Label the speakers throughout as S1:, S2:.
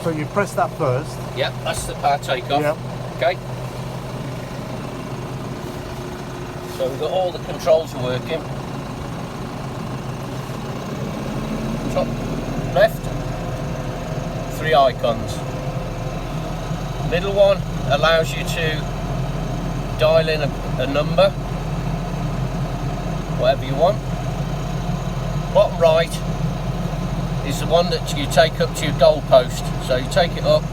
S1: So you press that first.
S2: Yep, that's the power takeoff.
S1: Yep.
S2: Okay. So we've got all the controls are working. Top, left, 3 icons. Middle one allows you to dial in a number, whatever you want. Bottom right is the one that you take up to your goal post. So you take it up,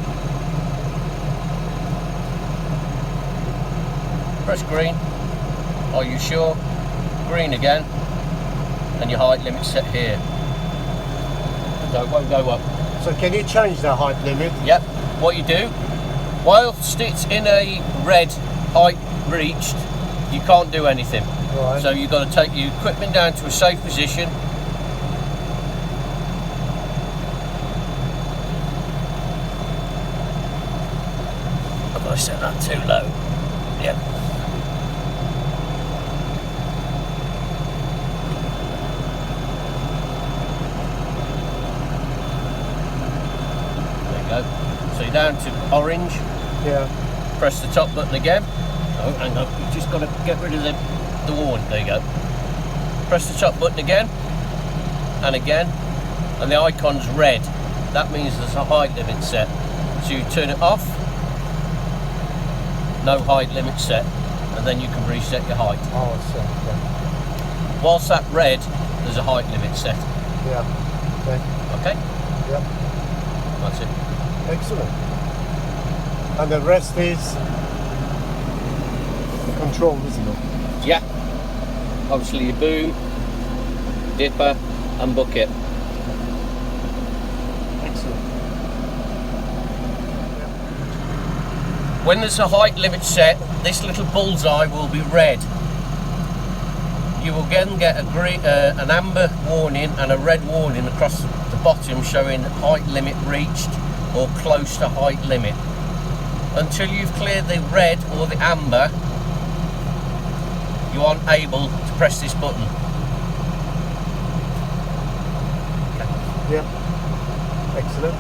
S2: press green. Are you sure? Green again, and your height limit set here. So it won't go up.
S1: So can you change the height limit?
S2: Yep. What you do, whilst it's in a red height reached, you can't do anything.
S1: Right.
S2: So you've got to take your equipment down to a safe position. Have I set that too low? Yep. So you're down to orange.
S1: Yeah.
S2: Press the top button again. Oh, hang on, you've just got to get rid of the warning. There you go. Press the top button again, and again, and the icon's red. That means there's a height limit set. So you turn it off, no height limit set, and then you can reset your height.
S1: Oh, I see. Okay.
S2: Whilst that red, there's a height limit set.
S1: Yeah. Okay.
S2: Okay?
S1: Yep.
S2: That's it.
S1: Excellent. And the rest is control, isn't it?
S2: Yeah. Obviously your boom, dipper, and bucket.
S1: Excellent.
S2: When there's a height limit set, this little bullseye will be red. You will again get a green, an amber warning and a red warning across the bottom showing height limit reached or close to height limit. Until you've cleared the red or the amber, you aren't able to press this button.
S1: Yeah. Excellent.